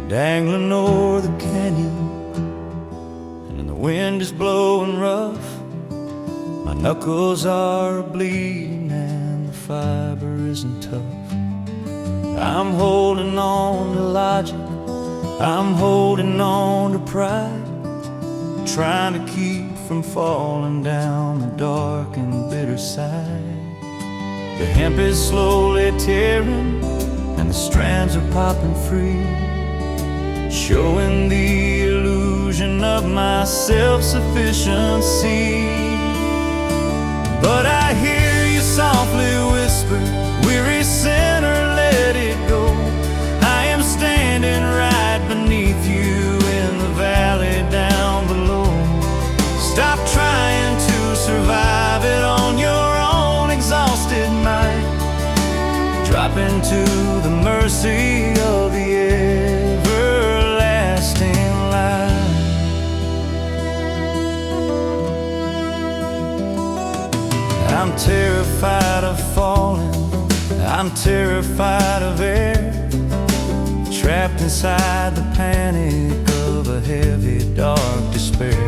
dangling o'er the canyon, and the wind is blowing rough. My knuckles are bleeding and the fiber isn't tough. I'm holding on to logic, I'm holding on to pride, trying to keep from falling down the dark and bitter side. The hemp is slowly tearing and the strands are popping free, showing the illusion of my self-sufficiency. But I hear you softly whisper, weary sinner, let it go. I am standing right beneath you in the valley down below. Stop trying to survive it on your own exhausted mind. Drop into the mercy of the everlasting light. I'm terrified of falling, I'm terrified of air, trapped inside the panic of a heavy, dark despair.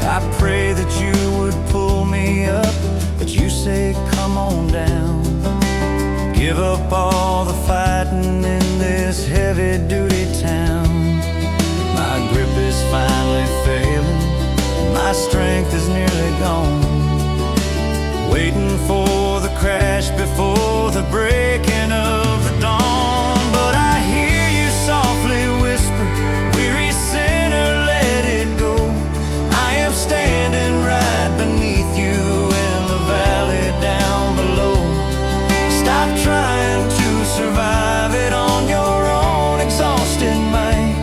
I pray that you would pull me up, but you say come on down. Give up all the fighting in this heavy-duty town. My grip is finally failing, my strength is nearly gone, waiting for the crash before the breaking of the dawn. But I hear you softly whisper, weary sinner, let it go. I am standing right beneath you in the valley down below. Stop trying to survive it on your own exhausted mind.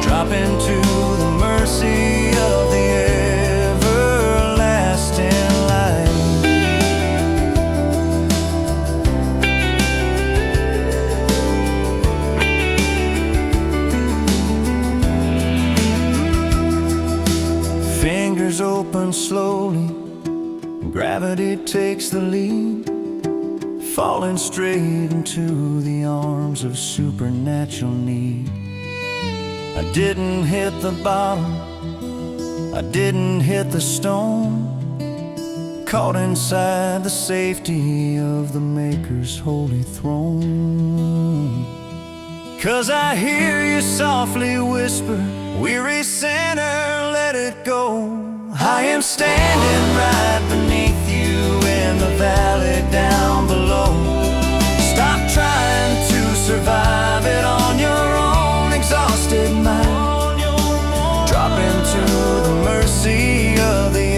Drop into the mercy of the everlasting light. Fingers open slowly, gravity takes the lead, falling straight into the arms of supernatural need. I didn't hit the bottom, I didn't hit the stone, caught inside the safety of the Maker's holy throne. 'Cause I hear you softly whisper, weary sinner, let it go. I am standing right beneath you in the valley down below. Stop trying to survive it on your own exhausted mind. Drop into the mercy of the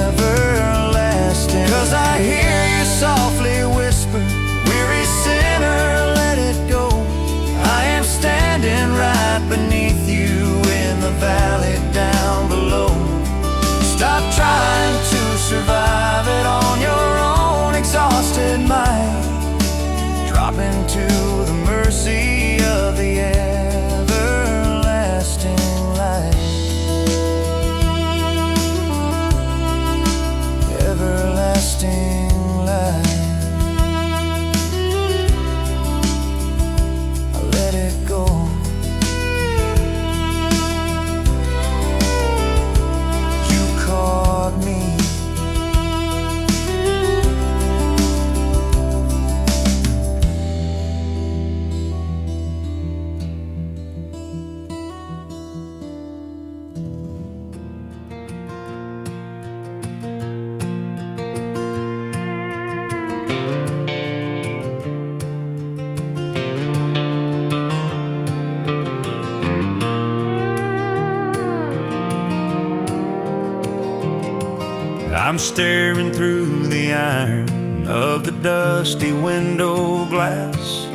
everlasting. 'Cause I hear you softly whisper, weary sinner, let it go. I am standing right beneath you in the valley down below. Stop trying to survive it on your own exhausted mind. Drop into the mercy of the everlasting light. Everlasting light. I let it go. You caught me. I'm staring through the iron of the dusty window glass,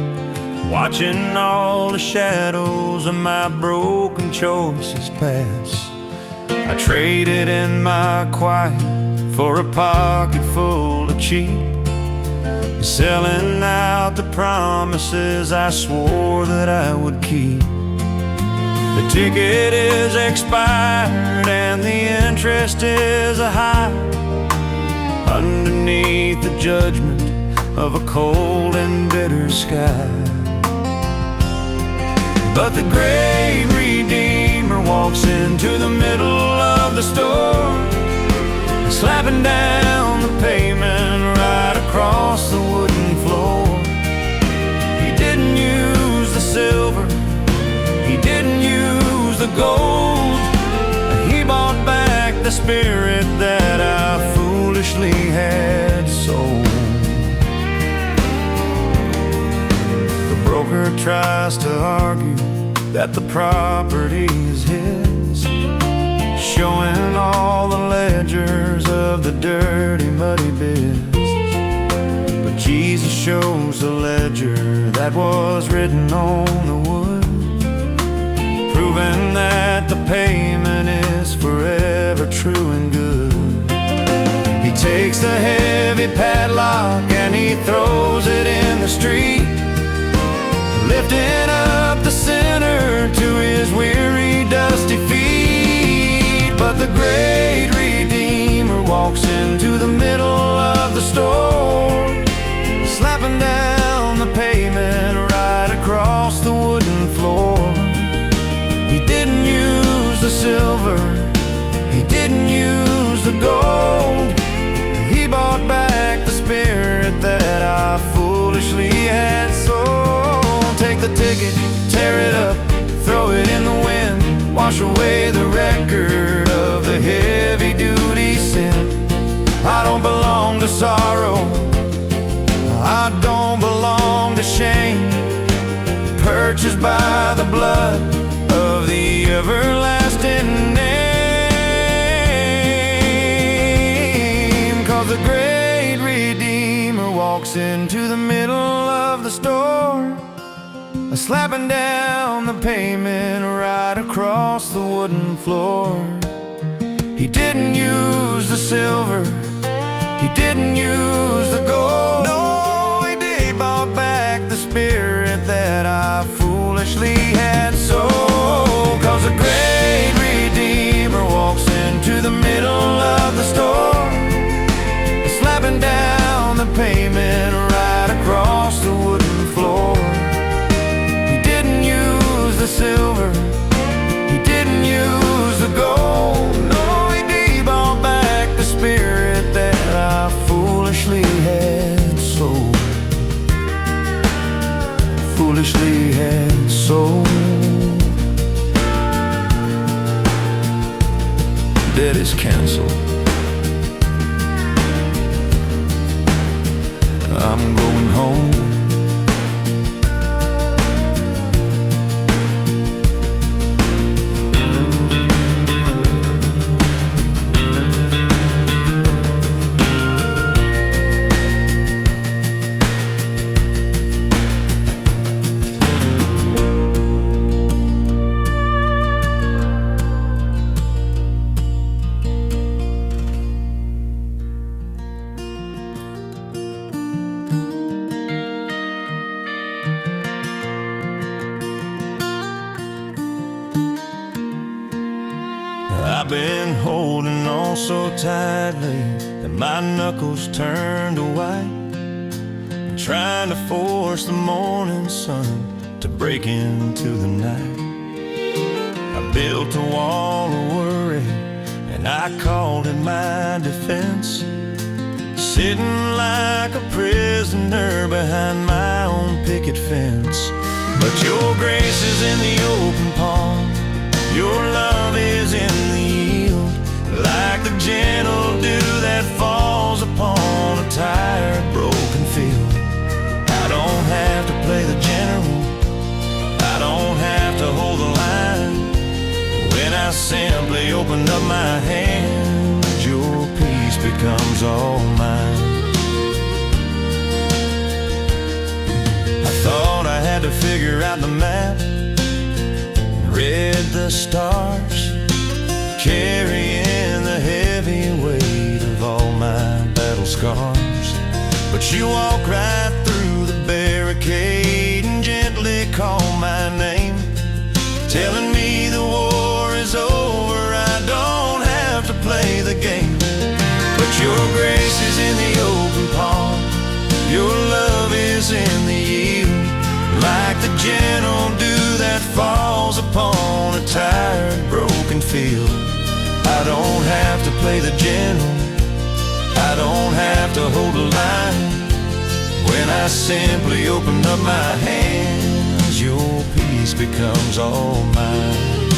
watching all the shadows of my broken choices pass. I traded in my quiet for a pocket full of cheap, selling out the promises I swore that I would keep. The ticket is expired and the interest is a high, underneath the judgment of a cold and bitter sky. But the great Redeemer walks into the middle of the store, slapping down the pavement right across the wooden floor. He didn't use the silver, he didn't use the gold. He bought back the spirit that I foolishly had sold. The broker tries to argue that the property is his, showing all the ledgers of the dirty, muddy biz. But Jesus shows the ledger that was written on the wood, proving that the payment is forever true and good. He takes the heavy padlock and he throws it in the street, lifting up the sinner to his weary, dusty feet. But the great Redeemer walks into the middle of the store, slapping down the pavement right across the wooden floor. He didn't use the silver, he didn't use the gold. He bought back the spirit that I foolishly had sold. Take the ticket, tear it up, throw it in the wind, wash away the record of the heavy-duty sin. I don't belong to sorrow, I don't belong to shame, purchased by the blood of the everlasting name. 'Cause the great Redeemer walks into the middle of the store, slapping down the pavement right across the wooden floor. He didn't use the silver, he didn't use the gold. No, he bought back the spirit that I foolishly had sold. 'Cause the great Redeemer walks into the middle of the store, slapping down the pavement right across the wooden floor. He didn't use the silver, he didn't use the gold. No, he bought back the spirit that I foolishly had sold. Foolishly had sold. Debt is canceled, I'm going home. I've been holding on so tightly that my knuckles turned to white, trying to force the morning sun to break into the night. I built a wall of worry and I called it my defense, sitting like a prisoner behind my own picket fence. But your grace is in the open palm, your love is in the yield, like the gentle dew that falls upon a tired, broken field. I don't have to play the general, I don't have to hold the line. When I simply open up my hands, your peace becomes all mine. I thought I had to figure out the map, read the stars, carrying the heavy weight of all my battle scars. But you walk right through the barricade and gently call my name, telling me the war is over, I don't have to play the game. But your grace is in the open palm, your love is in the yield, like the gentle dew that falls field. I don't have to play the general, I don't have to hold a line. When I simply open up my hands, your peace becomes all mine.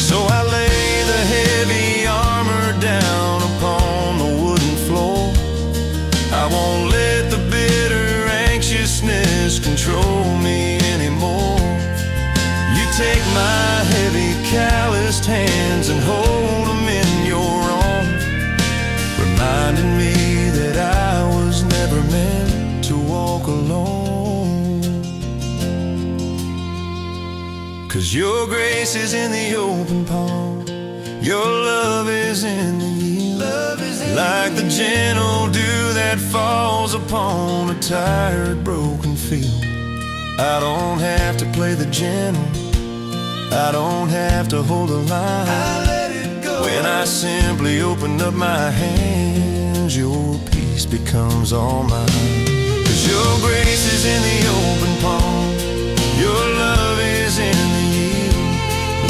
So I lay the heavy armor down upon the wooden floor. I won't let the bitter anxiousness control me anymore. You take my heavy calloused hands and hold them in your own, reminding me that I was never meant to walk alone. 'Cause your grace is in the open palm, your love is in the yield, like the gentle dew that falls upon a tired, broken field. I don't have to play the gentle, I don't have to hold a line. I let it go. When I simply open up my hands, your peace becomes all mine. 'Cause your grace is in the open palm, your love is in the yield,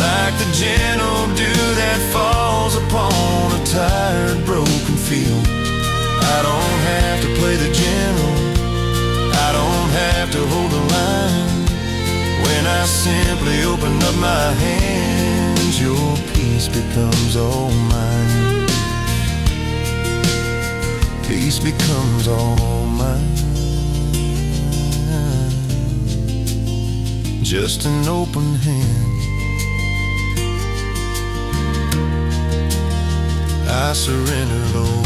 like the gentle dew that falls upon a tired, broken field. I don't have to play the gentle, I don't have to hold the line. When I simply open up my hands, your peace becomes all mine. Peace becomes all mine. Just an open hand, I surrender, Lord.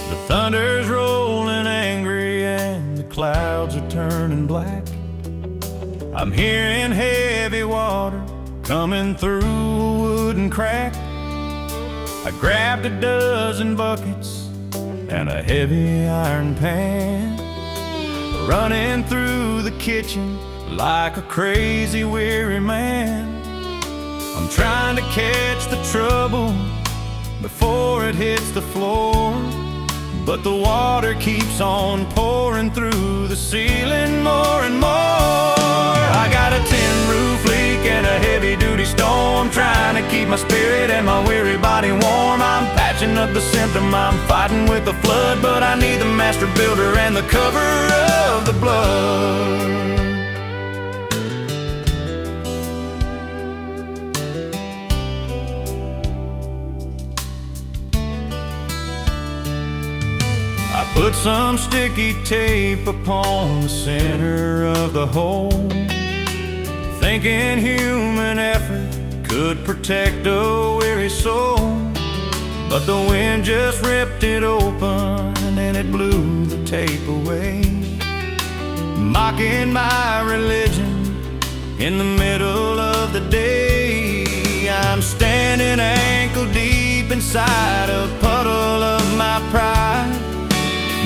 The thunder's rolling angry and the clouds are turning black. I'm hearing heavy water coming through a wooden crack. I grabbed a dozen buckets and a heavy iron pan, running through the kitchen like a crazy, weary man. I'm trying to catch the trouble before it hits the floor, but the water keeps on pouring through the ceiling more and more. I got a tin roof leak and a heavy-duty storm, trying to keep my spirit and my weary body warm. I'm patching up the symptom, I'm fighting with the flood, but I need the master builder and the cover of the blood. Put some sticky tape upon the center of the hole, thinking human effort could protect a weary soul. But the wind just ripped it open and it blew the tape away, mocking my religion in the middle of the day. I'm standing ankle deep inside a puddle of my pride,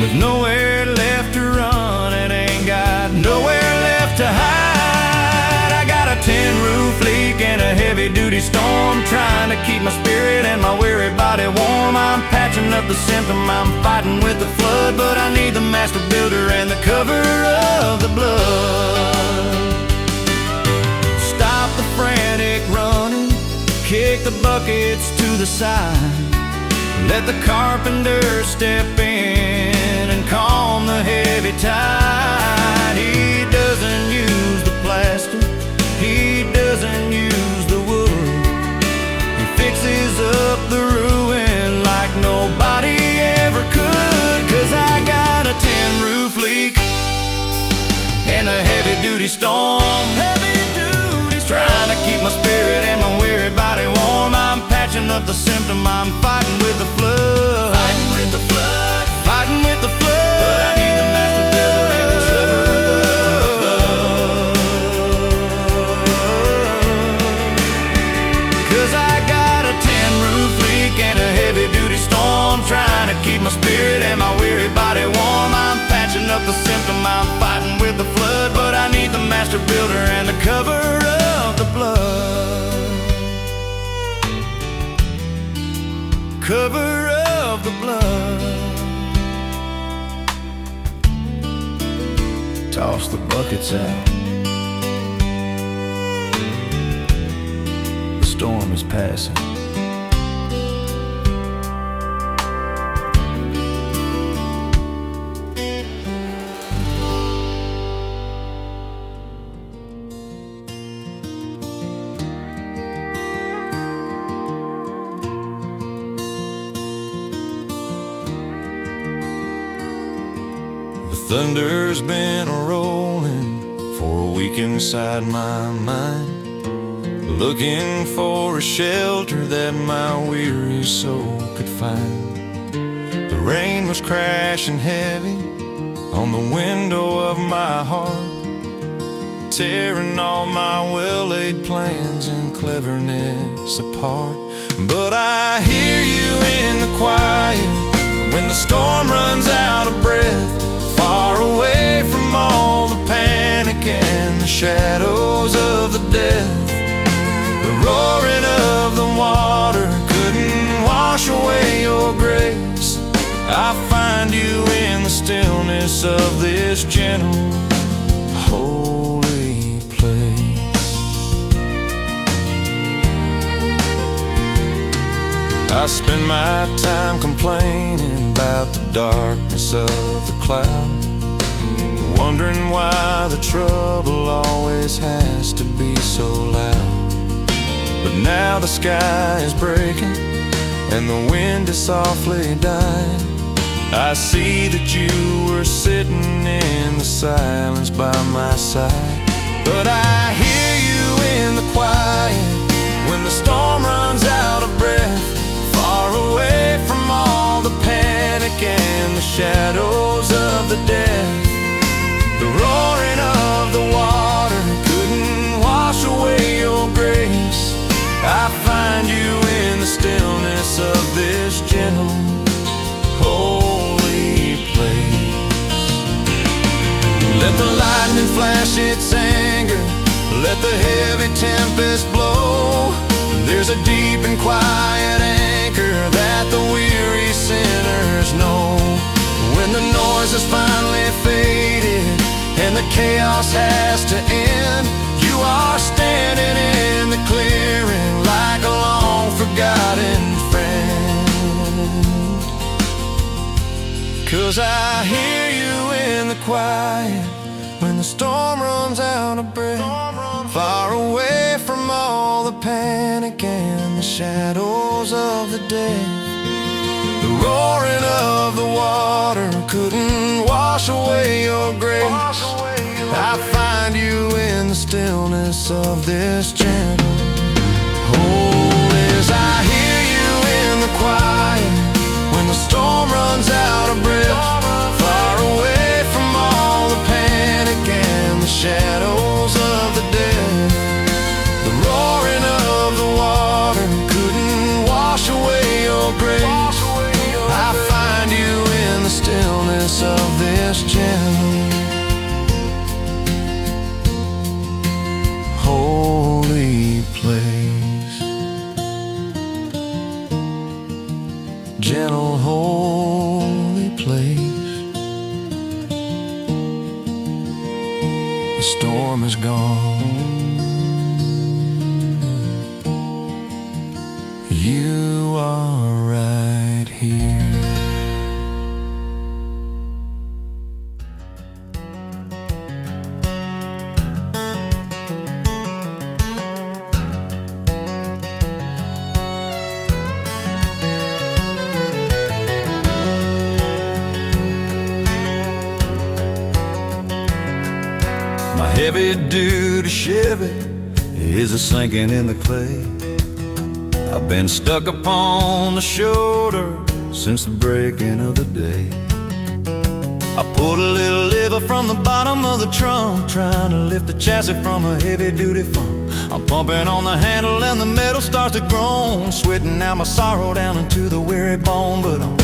with nowhere left to run and ain't got nowhere left to hide. I got a tin roof leak and a heavy-duty storm, trying to keep my spirit and my weary body warm. I'm patching up the symptom, I'm fighting with the flood, but I need the master builder and the cover of the blood. Stop the frantic running, kick the buckets to the side, let the carpenter step in and calm the heavy tide. He doesn't use the plaster, he doesn't use the wood, he fixes up the ruin like nobody ever could. 'Cause I got a tin roof leak and a heavy-duty storm, trying to keep my spirit and my weary body warm. I'm patching up the symptom, I'm fighting with the flood, fighting with the flood, fighting with the flood. But I need the master builder and the cover of the blood. 'Cause I got a tin roof leak and a heavy-duty cover of the blood, cover of the blood. Toss the buckets out, the storm is passing. The thunder's been rolling for a week inside my mind, looking for a shelter that my weary soul could find. The rain was crashing heavy on the window of my heart, tearing all my well-laid plans and cleverness apart. But I hear you in the quiet when the storm runs out of breath, far away from all the panic and the shadows of the death. The roaring of the water couldn't wash away your grace. I find you in the stillness of this gentle, holy place. I spend my time complaining about the darkness of the cloud, wondering why the trouble always has to be so loud. But now the sky is breaking and the wind is softly dying. I see that you were sitting in the silence by my side. But I hear you in the quiet when the storm runs out of breath, far away from all the panic and the shadows of the death. The roaring of the water couldn't wash away your grace. I find you in the stillness of this gentle, holy place. Let the lightning flash its anger, let the heavy tempest blow. There's a deep and quiet anchor that the weary sinners know. When the noise has finally faded and the chaos has to end, you are standing in the clearing like a long forgotten friend. 'Cause I hear you in the quiet when the storm runs out of breath, far away from all the panic and the shadows of the dead. The roaring of the water couldn't wash away your grace. I find you in the stillness of this gentle, holy as I hear you in the quiet when the storm runs out of breath, far away from all the panic and the shadows of the dead. The roaring of the water couldn't wash away your grace. I find you in the stillness of this gentle, holy place. Gentle, holy place. The storm is gone, you are right here. My heavy-duty Chevy is a sinking in the clay. I've been stuck upon the shoulder since the breaking of the day. I pulled a little lever from the bottom of the trunk, trying to lift the chassis from a heavy-duty funk. I'm pumping on the handle and the metal starts to groan, sweating out my sorrow down into the weary bone. But I'm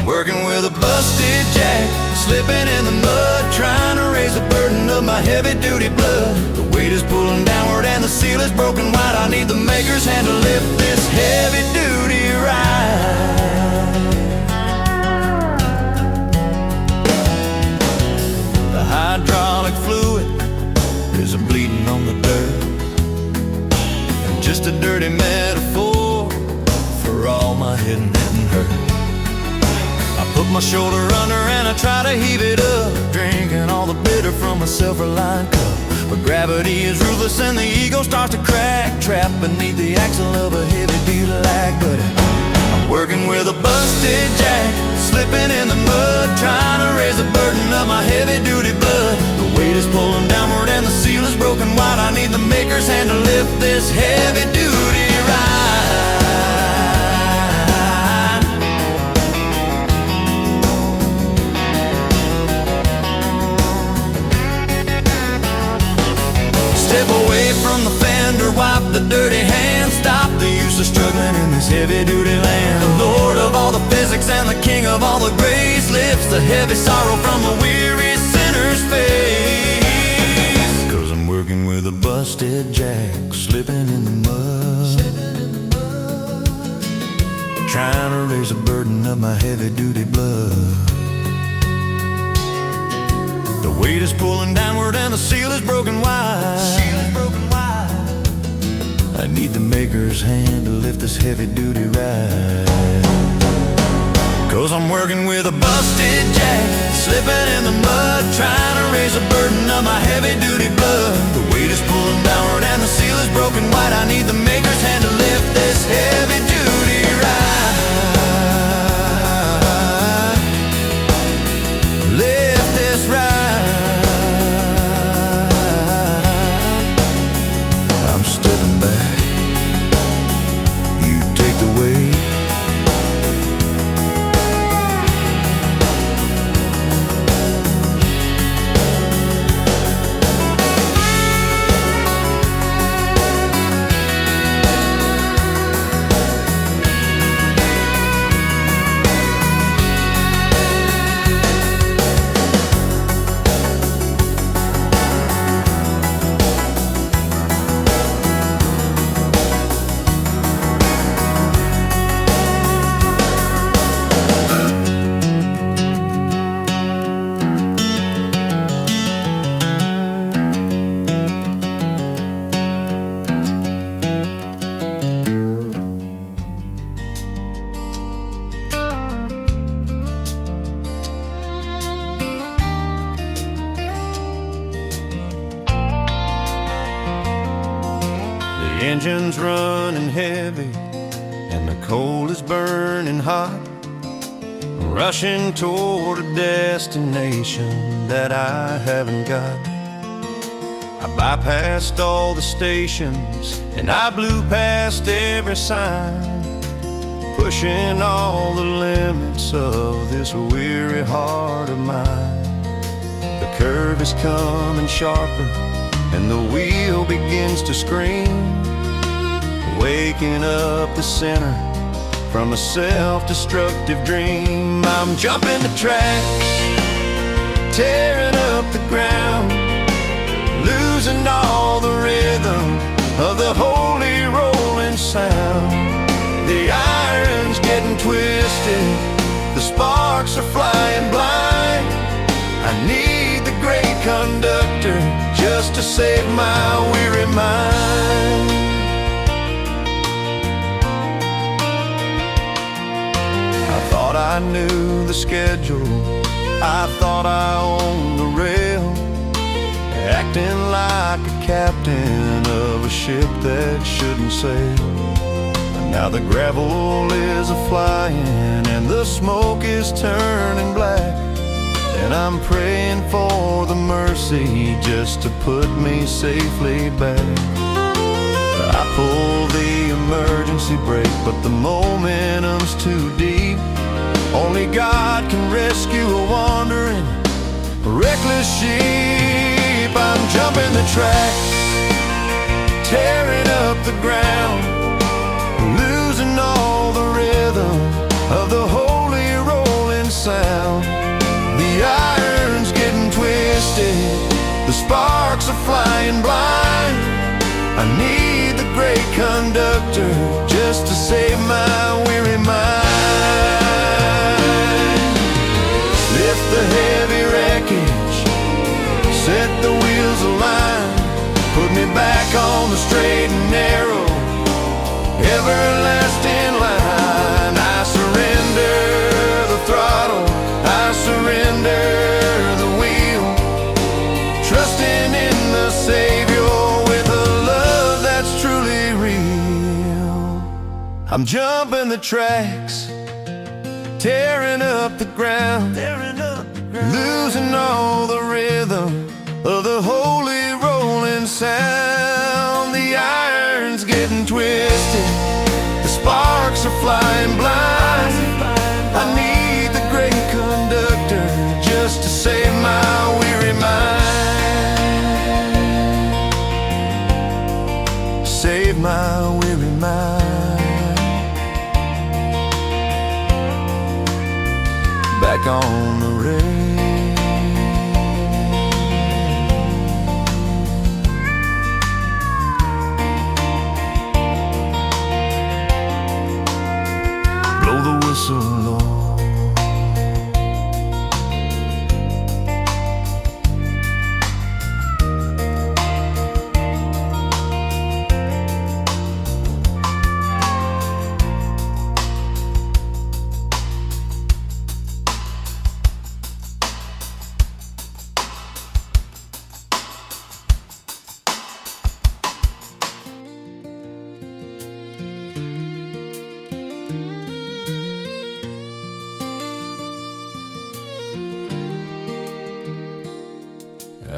working with a busted jack, slipping in the mud, trying to raise the burden of my heavy-duty blood. The weight is pulling downward and the seal is broken wide. I need the maker's hand to lift this heavy-duty ride. The hydraulic fluid is a bleeding on the dirt, and just a dirty metaphor for all my hidden hurt. I put my shoulder under and I try to heave it up, drinking all the bitter from a self-reliant cup. But gravity is ruthless and the ego starts to crack, trapped beneath the axle of a heavy-duty lag. But I'm working with a busted jack, slipping in the mud, trying to raise the burden of my heavy-duty blood. The weight is pulling downward and the seal is broken wide. I need the maker's hand to lift this heavy-duty ride. Step away from the fender, wipe the dirty hand, stop the use of struggling in this heavy-duty land. The Lord of all the physics and the King of all the grace lifts the heavy sorrow from a weary sinner's face. 'Cause I'm working with a busted jack, slipping in the mud, trying to raise the burden of my heavy-duty blood. The weight is pulling downward and the seal is broken wide. I need the maker's hand to lift this heavy-duty ride. 'Cause I'm working with a busted jack, slipping in the mud, trying to raise the burden of my heavy-duty blood. The weight is pulling downward and the seal is broken wide. I need the maker's hand to lift this heavy-duty ride. Lift this ride. The engine's running heavy and the coal is burning hot, rushing toward a destination that I haven't got. I bypassed all the stations and I blew past every sign, pushing all the limits of this weary heart of mine. The curve is coming sharper and the wheel begins to scream, waking up the sinner from a self-destructive dream. I'm jumping the tracks, tearing up the ground, losing all the rhythm of the holy rolling sound. The iron's getting twisted, the sparks are flying blind. I need the great conductor just to save my weary mind. I thought I knew the schedule, I thought I owned the rail, acting like a captain of a ship that shouldn't sail. And now the gravel is a-flying and the smoke is turning black, and I'm praying for the mercy just to put me safely back. I pull the emergency brake, but the momentum's too deep. Only God can rescue a wandering, reckless sheep. I'm jumping the tracks, tearing up the ground, losing all the rhythm of the holy rolling sound. The iron's getting twisted, the sparks are flying blind. I need the great conductor just to save my weary mind. Lift the heavy wreckage, set the wheels align, put me back on the straight and narrow, everlasting line. I surrender the throttle, I surrender the wheel, trusting in the Savior with a love that's truly real. I'm jumping the tracks, tearing up the ground, losing all the rhythm of the holy rolling sound. The iron's getting twisted, the sparks are flying blind. I need the great conductor just to save my weary mind, save my weary mind. Back on the rail. Blow the whistle, Lord.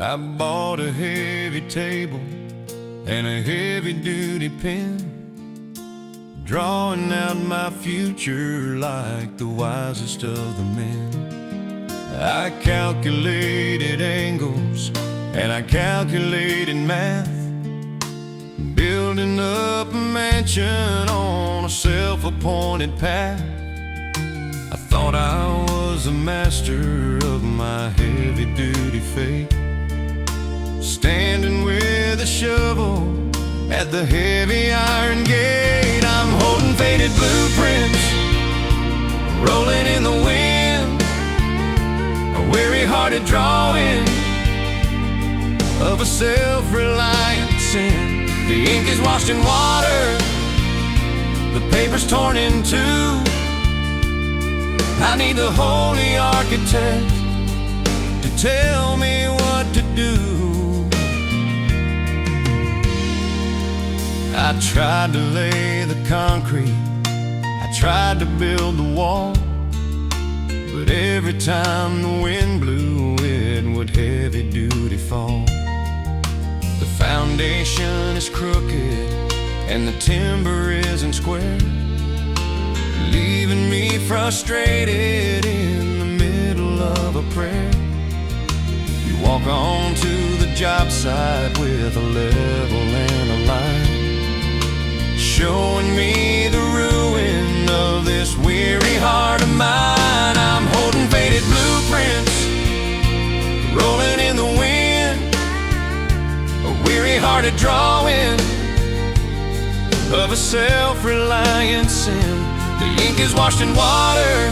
I bought a heavy table and a heavy-duty pen, drawing out my future like the wisest of the men. I calculated angles and I calculated math, building up a mansion on a self-appointed path. I thought I was a master of my heavy-duty fate, standing with a shovel at the heavy iron gate. I'm holding faded blueprints, rolling in the wind, a weary-hearted drawing of a self-reliant sin. The ink is washed in water, the paper's torn in two. I need the holy architect to tell me what to do. I tried to lay the concrete, I tried to build the wall, but every time the wind blew, it would heavy-duty fall. The foundation is crooked and the timber isn't square, leaving me frustrated in the middle of a prayer. You walk on to the job site with a level and a line, showing me the ruin of this weary heart of mine. I'm holding faded blueprints, rolling in the wind, a weary-hearted drawing of a self-reliant sin. The ink is washed in water,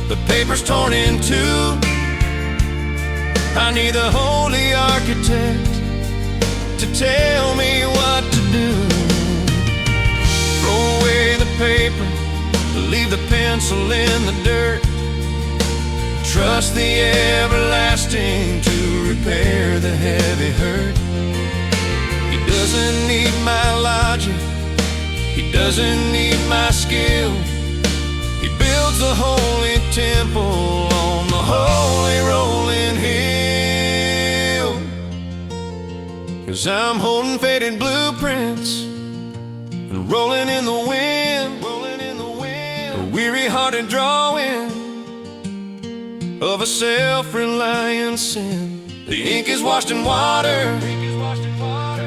the paper's torn in two. I need the holy architect to tell me what to do. Throw away the paper, leave the pencil in the dirt, trust the everlasting to repair the heavy hurt. He doesn't need my logic, he doesn't need my skill. He builds a holy temple on the holy rolling hill. 'Cause I'm holding faded blueprints and rolling in the wind, a weary-hearted drawing of a self-reliant sin. The ink is washed in water,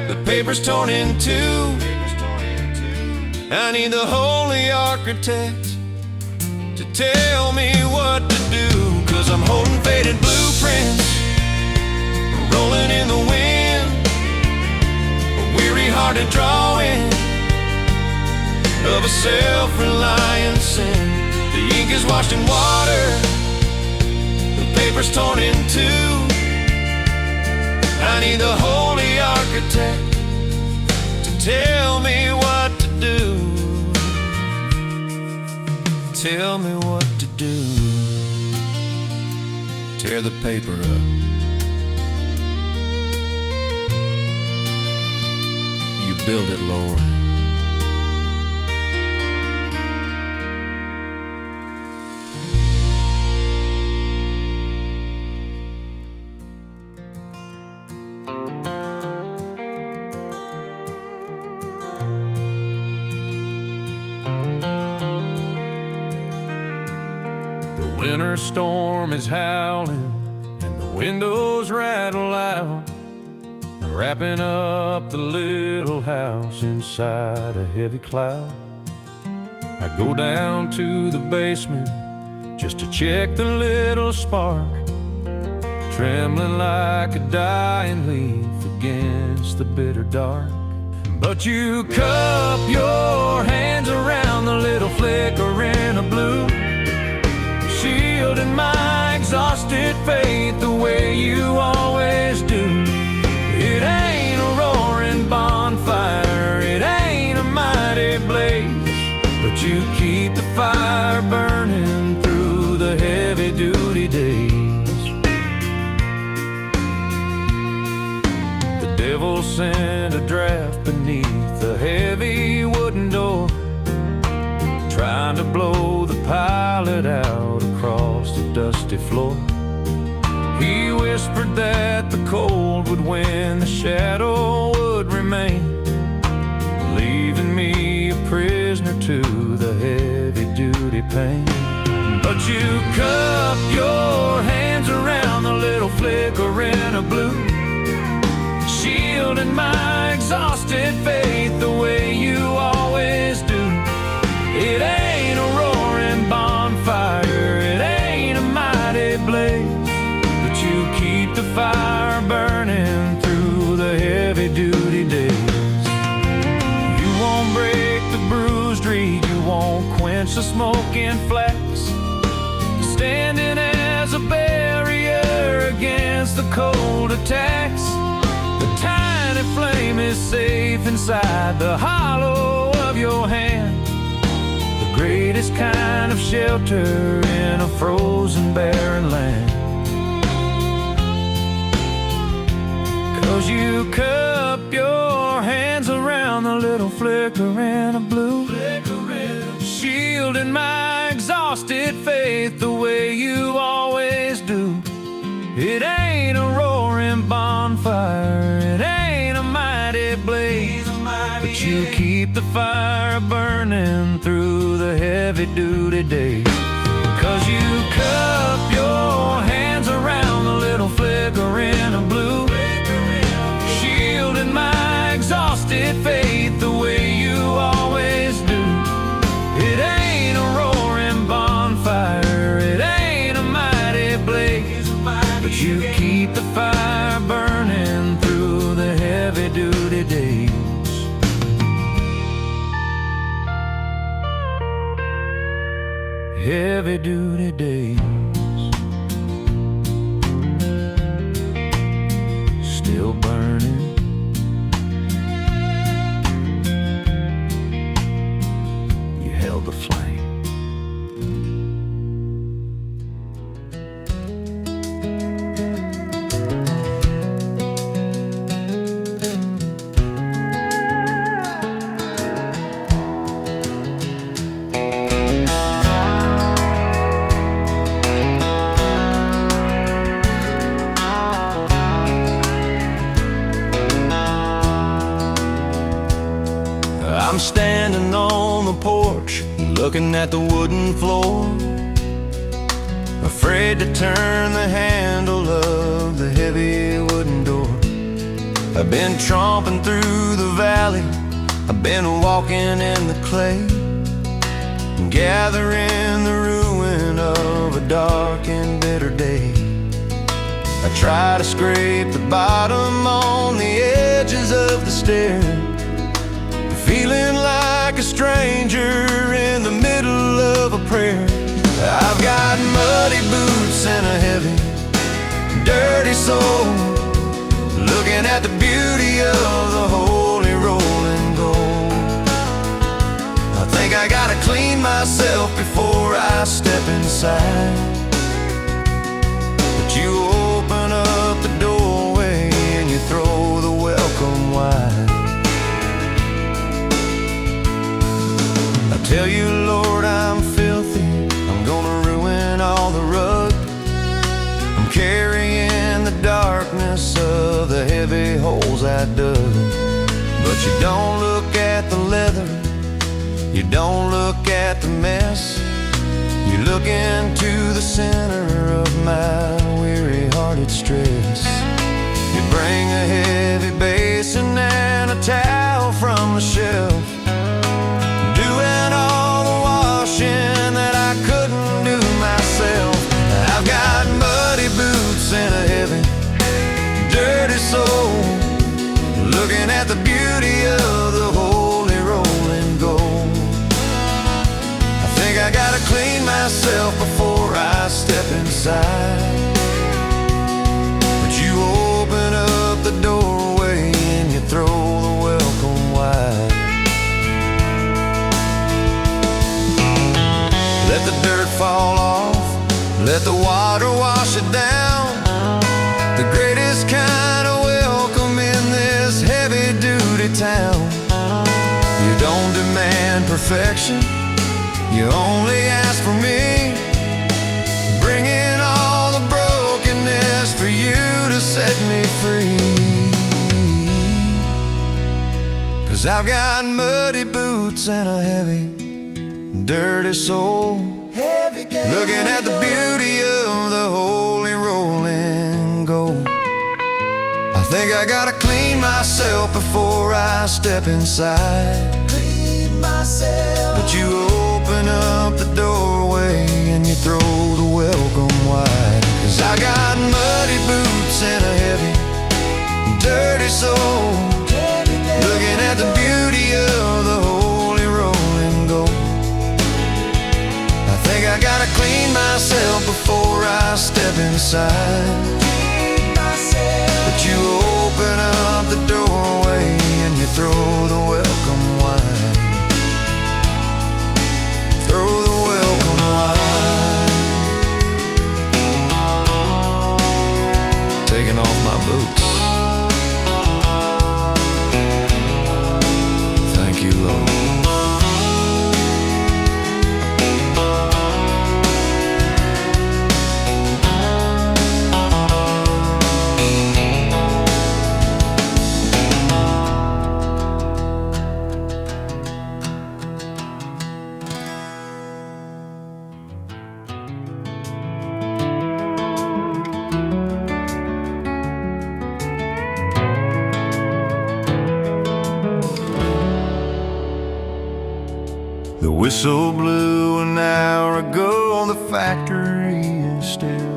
the paper's torn in two. I need the holy architect to tell me what to do. 'Cause I'm holding faded blueprints, rolling in the wind, a weary-hearted drawing of a self-reliant sin. The ink is washed in water, the paper's torn in two. I need the holy architect to tell me what to do. Tell me what to do. Tear the paper up. You build it, Lord. Winter storm is howling and the windows rattle out, wrapping up the little house inside a heavy cloud. I go down to the basement just to check the little spark, trembling like a dying leaf against the bitter dark. But you cup your hands around the little flickering of blue, shielding my exhausted faith the way you always do. It ain't a roaring bonfire, it ain't a mighty blaze, but you keep the fire burning through the heavy-duty days. The devil sent a draft beneath the heavy wooden door, trying to blow the pilot out across the dusty floor. He whispered that the cold would win, the shadow would remain, leaving me a prisoner to the heavy-duty pain. But you cup your hands around the little flickering of blue, shielding my exhausted faith the way you always do. It ain't a roaring bonfire, it ain't a mighty blaze, but you keep the fire burning through the heavy-duty days. You won't break the bruised reed, you won't quench the smoking flax, standing as a barrier against the cold attacks. The tiny flame is safe inside the hollow of your hand, greatest kind of shelter in a frozen, barren land. 'Cause you cup your hands around the little flickering of blue, shielding my exhausted faith the way you always do. It ain't a roaring bonfire, it ain't a mighty blaze, but you keep the fire burning through the heavy-duty days. 'Cause you cup your hands around the little flickering of blue, shielding my exhausted faith the way you always do. It ain't a roaring bonfire, it ain't a mighty blaze, but you keep the fire burning through the heavy-duty days. Heavy-duty days, still burning. You held the flame. I'm standing on the porch, looking at the wooden floor, afraid to turn the handle of the heavy wooden door. I've been tromping through the valley, I've been walking in the clay, gathering the ruin of a dark and bitter day. I try to scrape the bottom on the edges of the stair, feeling like a stranger in the middle of a prayer. I've got muddy boots and a heavy, dirty soul, looking at the beauty of the holy rolling gold. I think I gotta clean myself before I step inside. But you open up the doorway and you throw the welcome wide. I tell you, Lord, I'm filthy, I'm gonna ruin all the rug. I'm carrying the darkness of the heavy holes I dug. But you don't look at the leather, you don't look at the mess, you look into the center of my weary-hearted stress. You bring a heavy basin and a towel from the shelf, doing all the washing that I couldn't do myself. I've got muddy boots and a heavy, dirty soul, looking at the beauty of the holy rolling gold. I think I gotta clean myself before I step inside. But you open up the doorway and you throw the welcome wide. Let the dirt fall off, let the water wash it down. The greatest kind of welcome in this heavy-duty town. You don't demand perfection, you only ask for me, bringing all the brokenness for you to set me free. 'Cause I've got muddy boots and a heavy, dirty soul, looking at the beauty of the holy rolling gold. I think I gotta clean myself before I step inside. But you open up the doorway and you throw the welcome wide. 'Cause I got muddy boots and a heavy, dirty soul, looking at the beauty of the holy rolling gold. I think I gotta clean myself before I step inside. But you open up the doorway and you throw the welcome wide. Throw the welcome wide. Taking off my boots. Thank you, Lord. The whistle blew an hour ago, the factory is still.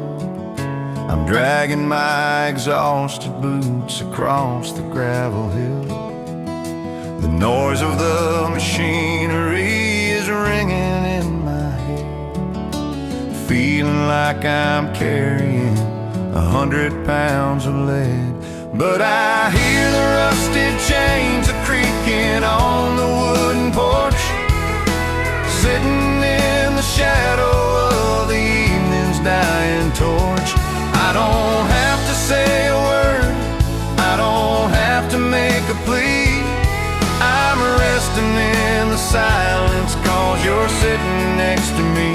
I'm dragging my exhausted boots across the gravel hill. The noise of the machinery is ringing in my head, feeling like I'm carrying 100 pounds of lead. But I hear the rusted chains a-creaking on the wooden porch, sitting in the shadow of the evening's dying torch. I don't have to say a word, I don't have to make a plea. I'm resting in the silence 'cause you're sitting next to me.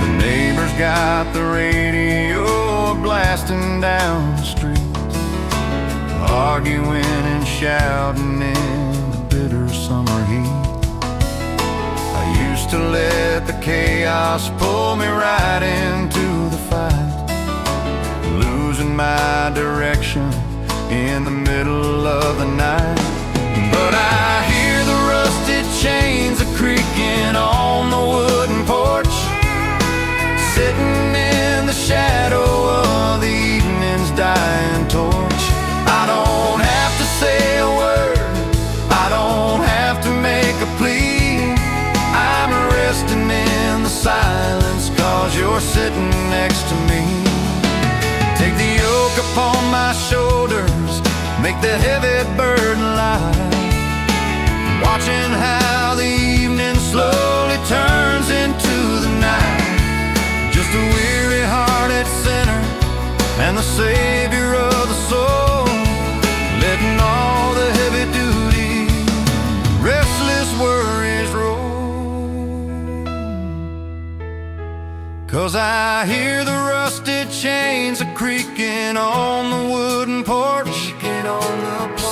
The neighbor's got the radio blasting down the street, arguing and shouting in the bitter summer heat. I used to let the chaos pull me right into the fight, losing my direction in the middle of the night. But I hear the rusted chains a-creaking on the wooden porch, shoulders, make the heavy burden light. Watching how the evening slowly turns into the night. Just a weary-hearted sinner and the Savior of the soul, letting all the heavy-duty, restless worries roll. 'Cause I hear the rusted chains a-creaking on the wooden porch,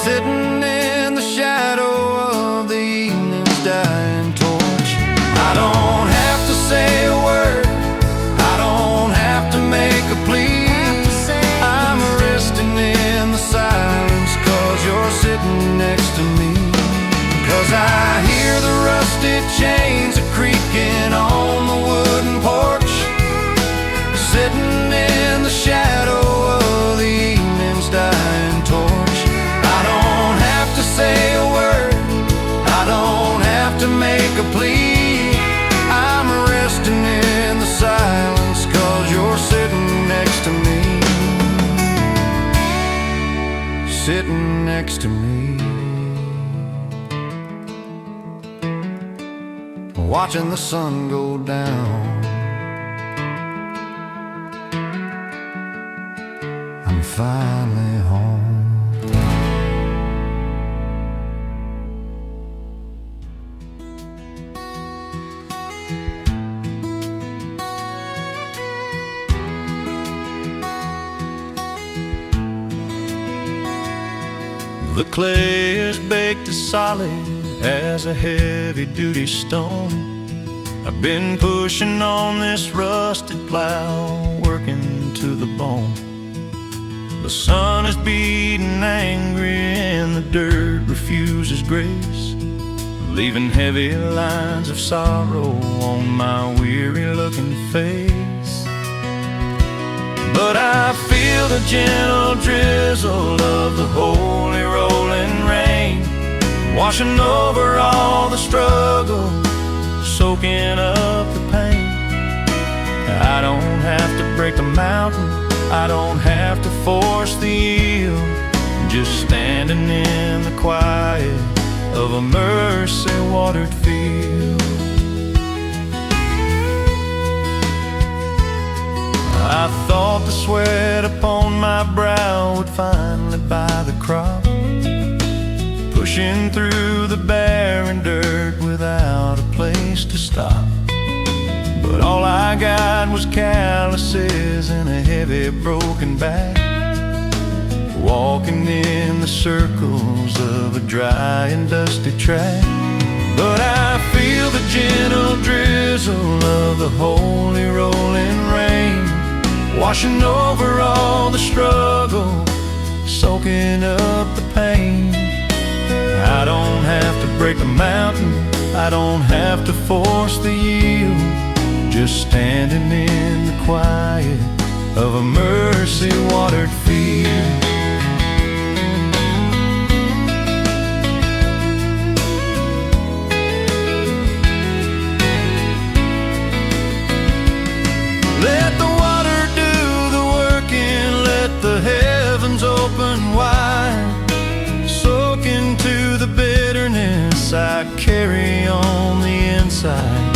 sitting in the shadow of the evening's dying torch. I don't have to say a word, I don't have to make a plea. I'm resting in the silence 'cause you're sitting next to me. 'Cause I hear the rusted chains a-creaking on the wooden porch, sitting in the shadow of the evening's dying torch. I don't have to say a word, I don't have to make a plea. I'm resting in the silence 'cause you're sitting next to me. Sitting next to me, watching the sun go down. I'm finally home. The clay is baked as solid as a heavy-duty stone. I've been pushing on this rusted plow, working to the bone. The sun is beating angry and the dirt refuses grace, leaving heavy lines of sorrow on my weary-looking face. But I feel the gentle drizzle of the holy rolling rain, washing over all the struggle, soaking up the pain. I don't have to break the mountain, I don't have to force the yield, just standing in the quiet of a mercy-watered field. I thought the sweat upon my brow would finally buy the crop, pushing through the barren dirt without a place to stop. But all I got was calluses and a heavy broken back, walking in the circles of a dry and dusty track. But I feel the gentle drizzle of the holy rolling rain, washing over all the struggle, soaking up the pain. I don't have to break the mountain, I don't have to force the yield, just standing in the quiet of a mercy-watered field. Let the water do the working, let the heavens open wide, soak into the bitterness I carry on the inside.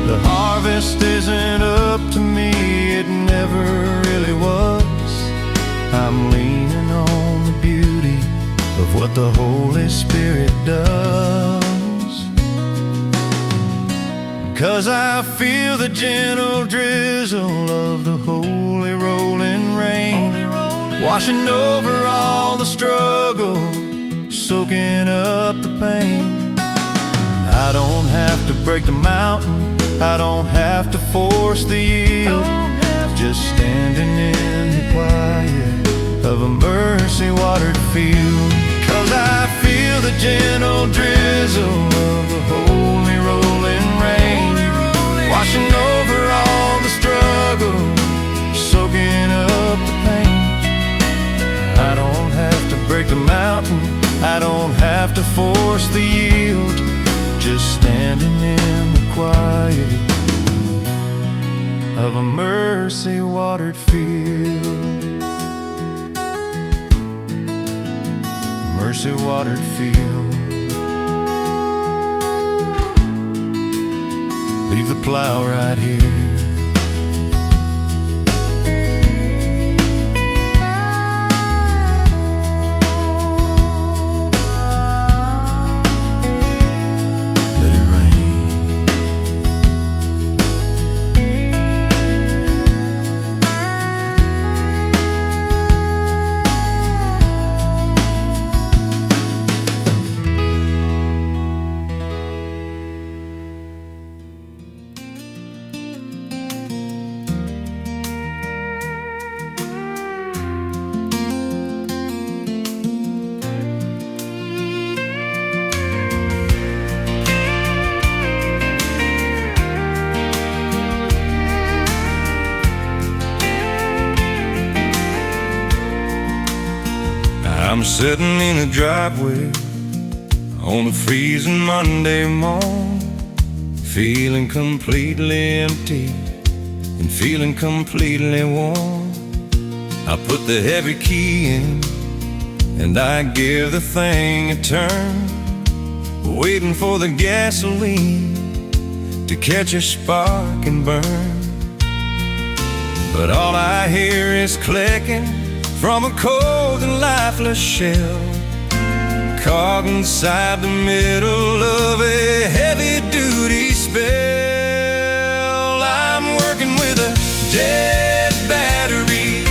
The harvest isn't up to me, it never really was. I'm leaning on the beauty of what the Holy Spirit does. 'Cause I feel the gentle drizzle of the holy rolling rain, washing over all the struggle, soaking up the pain. I don't have to break the mountain, I don't have to force the yield, just standing in the quiet of a mercy-watered field. 'Cause I feel the gentle drizzle of the holy rolling rain, washing over all the struggle, soaking up the pain. I don't have to break the mountain, I don't have to force the yield, just standing in the quiet of a mercy-watered field. mercy-watered field. Leave the plow right here. I'm sitting in a driveway on a freezing Monday morn, feeling completely empty and feeling completely warm. I put the heavy key in and I give the thing a turn, waiting for the gasoline to catch a spark and burn. But all I hear is clicking from a cold and lifeless shell, caught inside the middle of a heavy-duty spell. I'm working with a dead battery,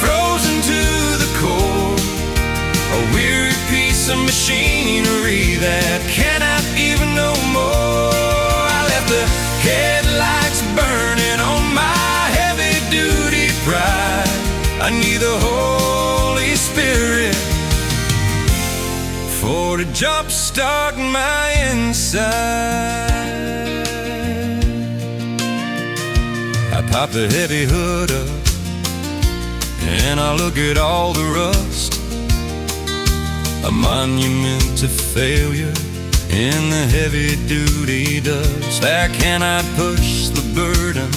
frozen to the core, a weary piece of machinery that cannot give no more. I left the headlights burning on my heavy-duty pride. I need the Holy Spirit for to jumpstart my inside. I pop the heavy hood up and I look at all the rust, a monument to failure in the heavy-duty dust. I cannot push the burden,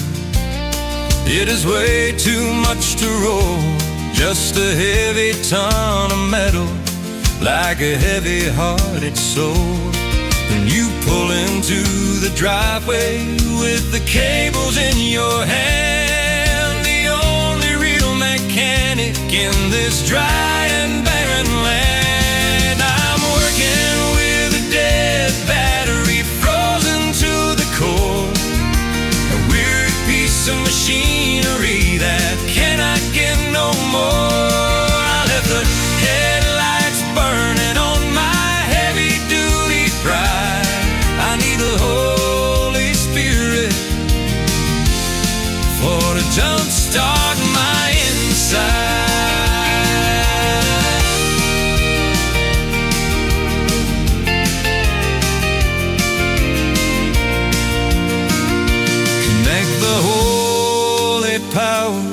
it is way too much to roll, just a heavy ton of metal, like a heavy-hearted soul. Then you pull into the driveway with the cables in your hand, the only real mechanic in this dry and barren land. I'm working with a dead battery, frozen to the core, a weird piece of machinery that cannot get no more. I left the headlights burning on my heavy-duty pride. I need the Holy Spirit for to jumpstart my inside. Connect the holy power,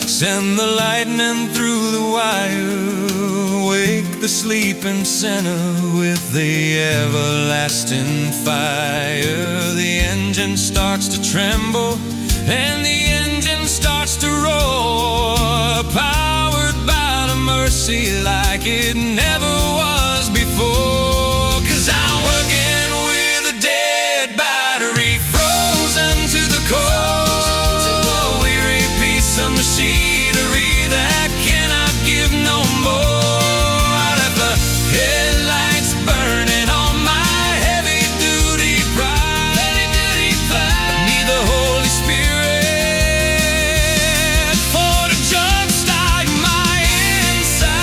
send the lightning through the wire, wake the sleeping sinner with the everlasting fire. The engine starts to tremble and the engine starts to roar, powered by the mercy like it never was before. 'Cause I'm working with a dead battery, frozen to the core, a weary piece of machinery that cannot give no more. I left the headlights burning on my heavy-duty pride. I need the Holy Spirit for to jumpstart my inside.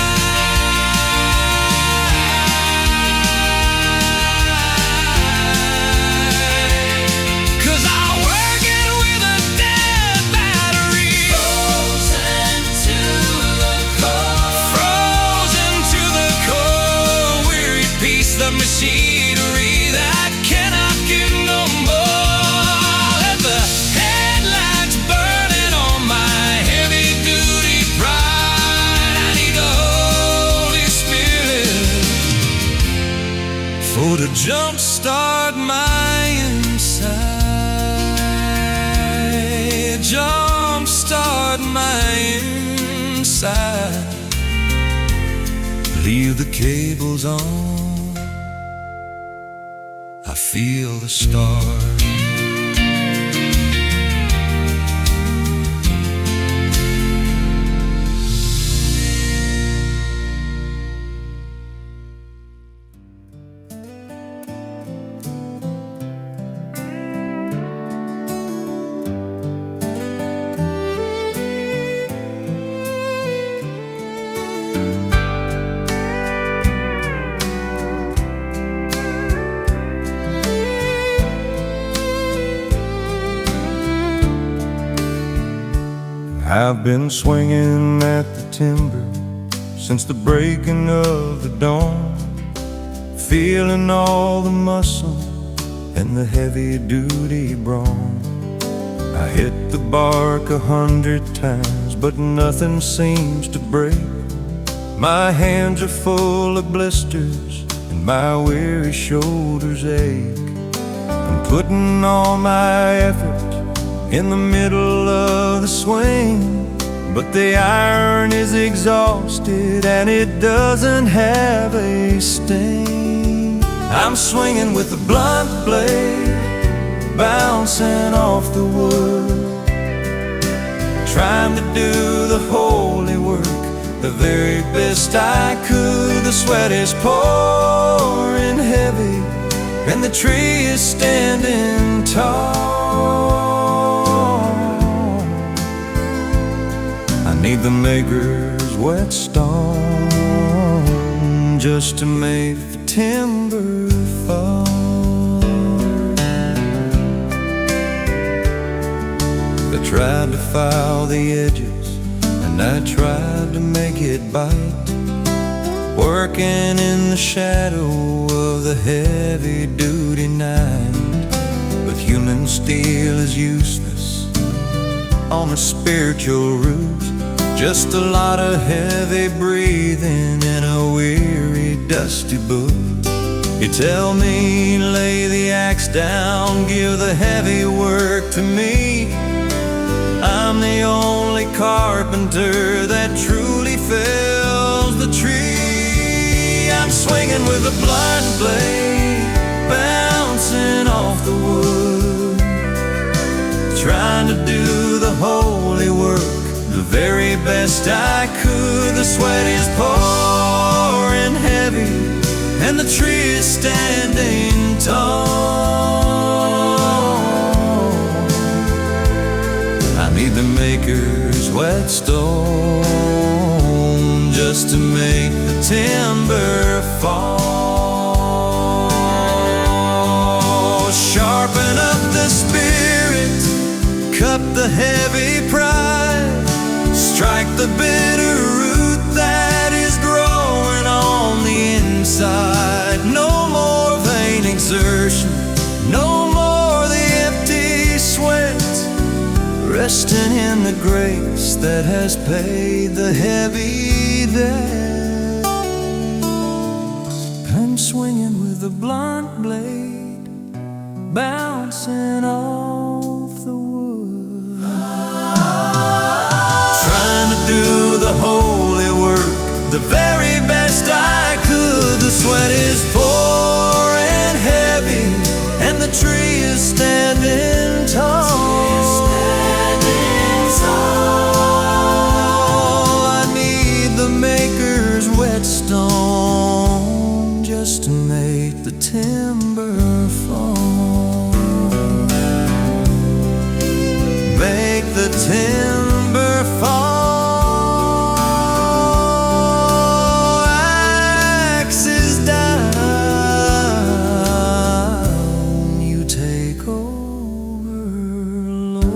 the cable's on, I feel the stars. I've been swinging at the timber since the breaking of the dawn, feeling all the muscle and the heavy-duty brawn. I hit the bark 100 times, but nothing seems to break. My hands are full of blisters and my weary shoulders ache. I'm putting all my effort in the middle of the swing, but the iron is exhausted and it doesn't have a sting. I'm swinging with a blunt blade, bouncing off the wood, trying to do the holy work the very best I could. The sweat is pouring heavy and the tree is standing tall. I need the maker's whetstone just to make the timber fall. I tried to file the edges and I tried to make it bite, working in the shadow of the heavy-duty night. But human steel is useless on a spiritual route, just a lot of heavy breathing in a weary, dusty boot. You tell me, lay the axe down, give the heavy work to me. I'm the only carpenter that truly fells the tree. I'm swinging with a blunt blade, bouncing off the wood, trying to do the holy work the very best I could. The sweat is pouring heavy and the tree is standing tall. I need the maker's whetstone just to make the timber fall. Sharpen up the spirit, cut the heavy pride, strike the bitter root that is growing on the inside. No more vain exertion, no more the empty sweat, resting in the grace that has paid the heavy debt. I'm swinging with a blunt blade, bouncing off the wood, trying to do the holy work the very best I could. The sweat is pouring heavy and the tree is standing tall. I need the maker's whetstone just to make the timber fall. Make the timber fall. Axes down, you take over, Lord.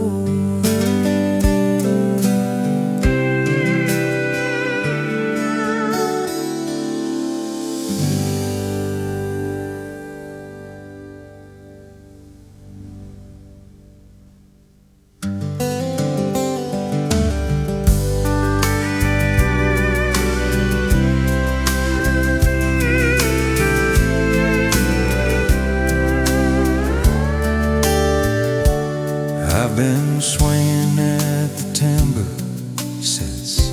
I've been swinging at the timber since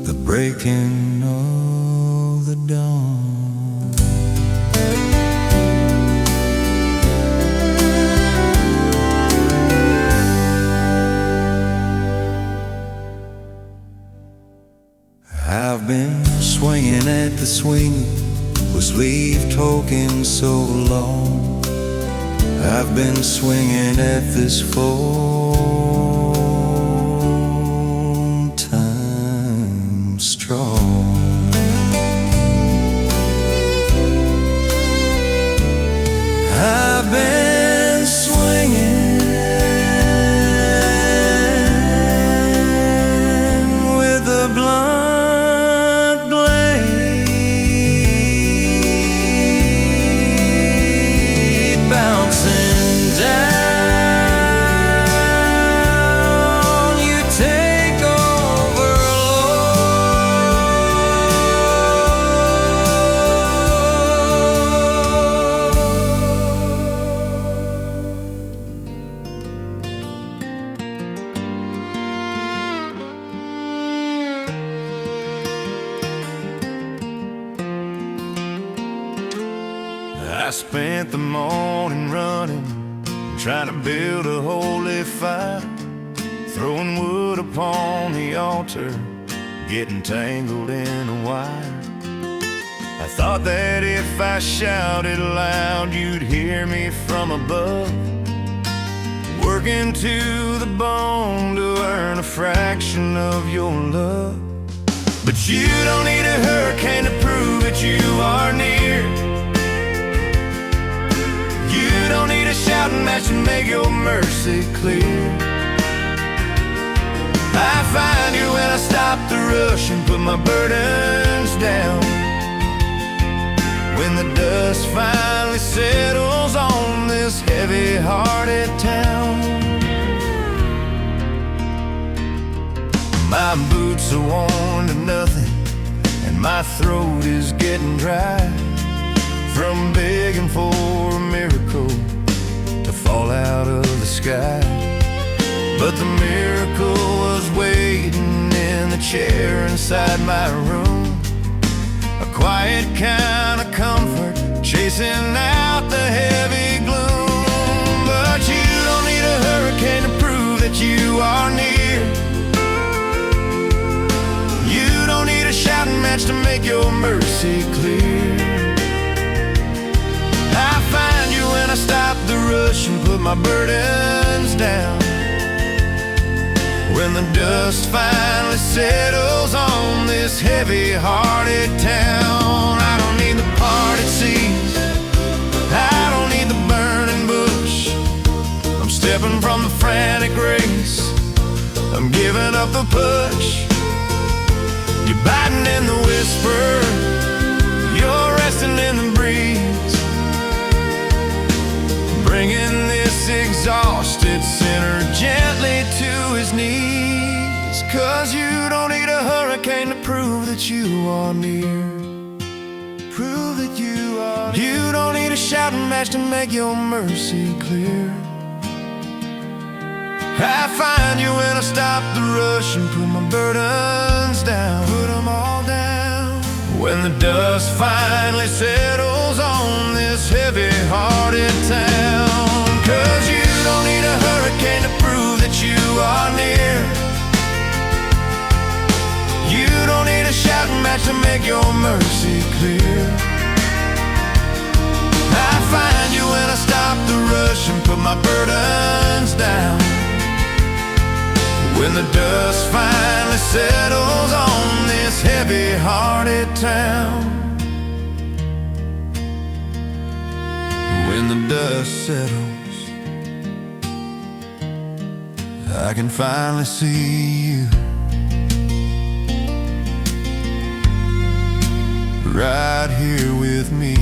the breaking of the dawn. I've been swinging at the swing with sleeve talking so long. I've been swinging at this phone time strong. I've been swinging with a blunt blade bouncing down. You take over, I spent the morning running, trying to build a holy fire, throwing wood upon the altar, getting tangled in a wire. I thought that if I shouted loud, you'd hear me from above, working to the bone to earn a fraction of your love. But you don't need a hurricane to prove that you are near. You don't need a shouting match to make your mercy clear. I find you when I stop the rush and put my burdens down. When the dust finally settles on this heavy-hearted town. My boots are worn to nothing, and my throat is getting dry from begging for a miracle to fall out of the sky. But the miracle was waiting in the chair inside my room, a quiet kind of comfort chasing out the heavy gloom. But you don't need a hurricane to prove that you are near. You don't need a shouting match to make your mercy clear. I find you when I stop the rush and put my burdens down. When the dust finally settles on this heavy-hearted town. I don't need the parted seas, I don't need the burning bush. I'm stepping from the frantic race, I'm giving up the push. You're biting in the whisper, you're resting in the breeze, bringing this exhausted sinner gently to his knees. 'Cause you don't need a hurricane to prove that you are near. Prove that you are near. You don't need a shouting match to make your mercy clear. I find you when I stop the rush and put my burdens down. Put them all down. When the dust finally settles on this heavy-hearted town. 'Cause you don't need a hurricane to prove that you are near. You don't need a shouting match to make your mercy clear. I find you when I stop the rush and put my burdens down. When the dust finally settles on this heavy-hearted town. When the dust settles, I can finally see you right here with me.